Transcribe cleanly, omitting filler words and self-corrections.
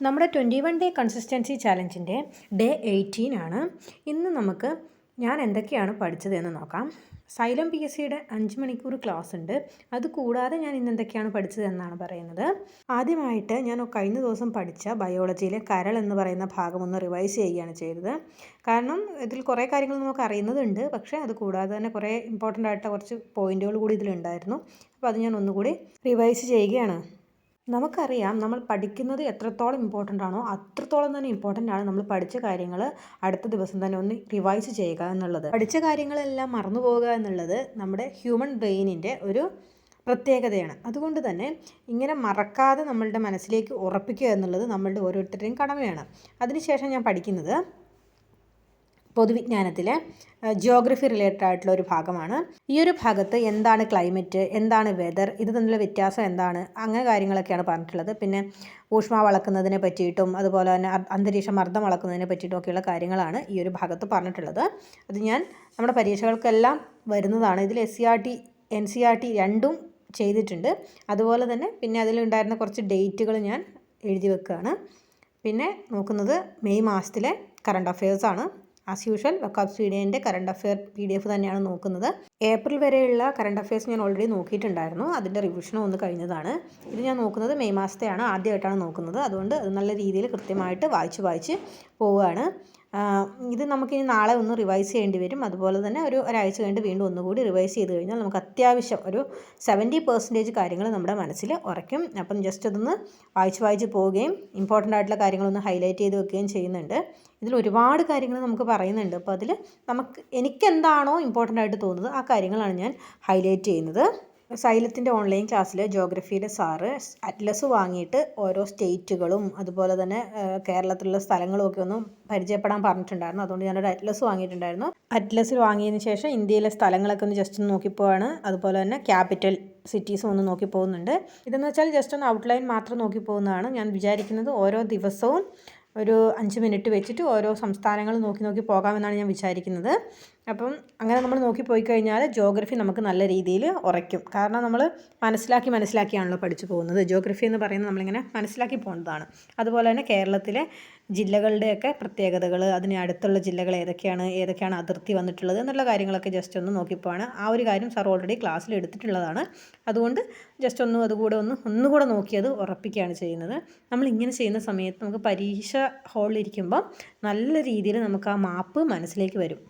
നമ്മുടെ 21 day consistency ചാലഞ്ചിൻ്റെ day 18 ആണ്. ഇന്ന് നമുക്ക് ഞാൻ എന്തൊക്കെയാണ് പഠിച്ചതെന്ന് നോക്കാം. സൈലം പി എസ് സിയുടെ 5 മണിക്കൂർ ക്ലാസ് ഉണ്ട്. അതുകൂടാതെ ഞാൻ ഇന്ന് എന്തൊക്കെയാണ് പഠിച്ചതെന്നാണ് പറയുന്നത്. ആദ്യമായിട്ട് ഞാൻ കഴിഞ്ഞ ദിവസം പഠിച്ച ബയോളജിയിലെ കരൾ എന്ന് പറയുന്ന ഭാഗം ഒന്ന് റിവൈസ് ചെയ്യുകയാണ് ചെയ്തത്. കാരണം ഇതിൽ കുറേ കാര്യങ്ങൾ നമുക്ക് അറിയുന്നതുണ്ട്, പക്ഷേ അത് കൂടാതെ തന്നെ കുറേ ഇമ്പോർട്ടൻ്റ് ആയിട്ട് കുറച്ച് പോയിൻറ്റുകൾ കൂടി ഇതിലുണ്ടായിരുന്നു. അപ്പോൾ അത് ഞാൻ ഒന്നുകൂടി റിവൈസ് ചെയ്യുകയാണ്. നമുക്കറിയാം, നമ്മൾ പഠിക്കുന്നത് എത്രത്തോളം ഇമ്പോർട്ടൻ്റ് ആണോ അത്രത്തോളം തന്നെ ഇമ്പോർട്ടൻ്റ് ആണ് നമ്മൾ പഠിച്ച കാര്യങ്ങൾ അടുത്ത ദിവസം തന്നെ ഒന്ന് റിവൈസ് ചെയ്യുക എന്നുള്ളത്. പഠിച്ച കാര്യങ്ങളെല്ലാം മറന്നു പോകുക എന്നുള്ളത് നമ്മുടെ ഹ്യൂമൻ ബ്രെയിനിൻ്റെ ഒരു പ്രത്യേകതയാണ്. അതുകൊണ്ട് തന്നെ ഇങ്ങനെ മറക്കാതെ നമ്മളുടെ മനസ്സിലേക്ക് ഉറപ്പിക്കുക എന്നുള്ളത് നമ്മളുടെ ഓരോരുത്തരുടെയും കടമയാണ്. അതിനുശേഷം ഞാൻ പഠിക്കുന്നത് പൊതുവിജ്ഞാനത്തിലെ ജിയോഗ്രഫി റിലേറ്റഡ് ആയിട്ടുള്ള ഒരു ഭാഗമാണ്. ഈ ഒരു ഭാഗത്ത് എന്താണ് ക്ലൈമറ്റ്, എന്താണ് വെതർ, ഇത് തമ്മിലുള്ള വ്യത്യാസം എന്താണ്, അങ്ങനെ കാര്യങ്ങളൊക്കെയാണ് പറഞ്ഞിട്ടുള്ളത്. പിന്നെ ഊഷ്മാവ് അളക്കുന്നതിനെ പറ്റിയിട്ടും അതുപോലെ തന്നെ അന്തരീക്ഷ മർദ്ദം അളക്കുന്നതിനെ പറ്റിയിട്ടും ഒക്കെയുള്ള കാര്യങ്ങളാണ് ഈ ഒരു ഭാഗത്ത് പറഞ്ഞിട്ടുള്ളത്. അത് ഞാൻ നമ്മുടെ പരീക്ഷകൾക്കെല്ലാം വരുന്നതാണ്. ഇതിൽ SCERT NCERT രണ്ടും ചെയ്തിട്ടുണ്ട്. അതുപോലെ തന്നെ പിന്നെ അതിലുണ്ടായിരുന്ന കുറച്ച് ഡേറ്റുകൾ ഞാൻ എഴുതി വെക്കുകയാണ്. പിന്നെ നോക്കുന്നത് മെയ് മാസത്തിലെ കറണ്ട് അഫയേഴ്സാണ്. ആസ് യൂഷ്വൽ വെക്കാബ്സ്പീഡിയൻ്റെ കറണ്ട് അഫെയർ PDF തന്നെയാണ് നോക്കുന്നത്. ഏപ്രിൽ വരെയുള്ള കറണ്ട് അഫയേഴ്സ് ഞാൻ ഓൾറെഡി നോക്കിയിട്ടുണ്ടായിരുന്നു. അതിൻ്റെ റിവിഷനും ഒന്ന് കഴിഞ്ഞതാണ്. ഇത് ഞാൻ നോക്കുന്നത് മെയ് മാസത്തെയാണ്, ആദ്യമായിട്ടാണ് നോക്കുന്നത്. അതുകൊണ്ട് അത് നല്ല രീതിയിൽ കൃത്യമായിട്ട് വായിച്ച് പോവുകയാണ്. ഇത് നമുക്കിനി നാളെ ഒന്ന് റിവൈസ് ചെയ്യേണ്ടി വരും. അതുപോലെ തന്നെ ഒരാഴ്ച കഴിഞ്ഞ് വീണ്ടും ഒന്നുകൂടി റിവൈസ് ചെയ്ത് കഴിഞ്ഞാൽ നമുക്ക് അത്യാവശ്യം ഒരു 70% കാര്യങ്ങൾ നമ്മുടെ മനസ്സിൽ ഉറയ്ക്കും. അപ്പം ജസ്റ്റ് അതൊന്ന് വായിച്ച് പോവുകയും ഇമ്പോർട്ടൻ്റ് ആയിട്ടുള്ള കാര്യങ്ങളൊന്ന് ഹൈലൈറ്റ് ചെയ്ത് വെക്കുകയും ചെയ്യുന്നുണ്ട്. ഇതിൽ ഒരുപാട് കാര്യങ്ങൾ നമുക്ക് പറയുന്നുണ്ട്. അപ്പോൾ അതിൽ എനിക്കെന്താണോ ഇമ്പോർട്ടൻ്റ് ആയിട്ട് തോന്നുന്നത് ആ കാര്യങ്ങളാണ് ഞാൻ ഹൈലൈറ്റ് ചെയ്യുന്നത്. സൈലത്തിൻ്റെ ഓൺലൈൻ ക്ലാസ്സിൽ ജോഗ്രഫിയുടെ സാറ് അറ്റ്ലസ് വാങ്ങിയിട്ട് ഓരോ സ്റ്റേറ്റുകളും അതുപോലെ തന്നെ കേരളത്തിലുള്ള സ്ഥലങ്ങളും ഒക്കെ ഒന്ന് പരിചയപ്പെടാൻ പറഞ്ഞിട്ടുണ്ടായിരുന്നു. അതുകൊണ്ട് ഞാനൊരു അറ്റ്ലസ് വാങ്ങിയിട്ടുണ്ടായിരുന്നു. അറ്റ്ലസ് വാങ്ങിയതിന് ശേഷം ഇന്ത്യയിലെ സ്ഥലങ്ങളൊക്കെ ഒന്ന് ജസ്റ്റ് ഒന്ന് നോക്കിപ്പോവാണ്. അതുപോലെ തന്നെ ക്യാപിറ്റൽ സിറ്റീസും ഒന്ന് നോക്കി പോകുന്നുണ്ട്. ഇതെന്ന് വെച്ചാൽ ജസ്റ്റ് ഒന്ന് ഔട്ട്ലൈൻ മാത്രം നോക്കി പോകുന്നതാണ്. ഞാൻ വിചാരിക്കുന്നത് ഓരോ ദിവസവും ഒരു 5 മിനിറ്റ് വെച്ചിട്ട് ഓരോ സംസ്ഥാനങ്ങൾ നോക്കി പോകാമെന്നാണ് ഞാൻ വിചാരിക്കുന്നത്. അപ്പം അങ്ങനെ നമ്മൾ പോയി കഴിഞ്ഞാൽ ജോഗ്രഫി നമുക്ക് നല്ല രീതിയിൽ ഉറയ്ക്കും. കാരണം നമ്മൾ മനസ്സിലാക്കിയാണല്ലോ പഠിച്ചു പോകുന്നത്. ജോഗ്രഫി എന്ന് പറയുന്നത് നമ്മളിങ്ങനെ മനസ്സിലാക്കി പോകുന്നതാണ്. അതുപോലെ തന്നെ കേരളത്തിലെ ജില്ലകളുടെയൊക്കെ പ്രത്യേകതകൾ, അതിന് അടുത്തുള്ള ജില്ലകൾ ഏതൊക്കെയാണ് അതിർത്തി വന്നിട്ടുള്ളത് എന്നുള്ള കാര്യങ്ങളൊക്കെ ജസ്റ്റ് ഒന്ന് നോക്കിപ്പോവാണ്. ആ ഒരു കാര്യം സാർ ഓൾറെഡി ക്ലാസ്സിൽ എടുത്തിട്ടുള്ളതാണ്. അതുകൊണ്ട് ജസ്റ്റ് ഒന്നുകൂടെ നോക്കിയത് ഉറപ്പിക്കുകയാണ് ചെയ്യുന്നത്. നമ്മളിങ്ങനെ ചെയ്യുന്ന സമയത്ത് നമുക്ക് പരീക്ഷ ഹാളിലിരിക്കുമ്പം നല്ല രീതിയിൽ നമുക്ക് ആ മാപ്പ് മനസ്സിലേക്ക് വരും.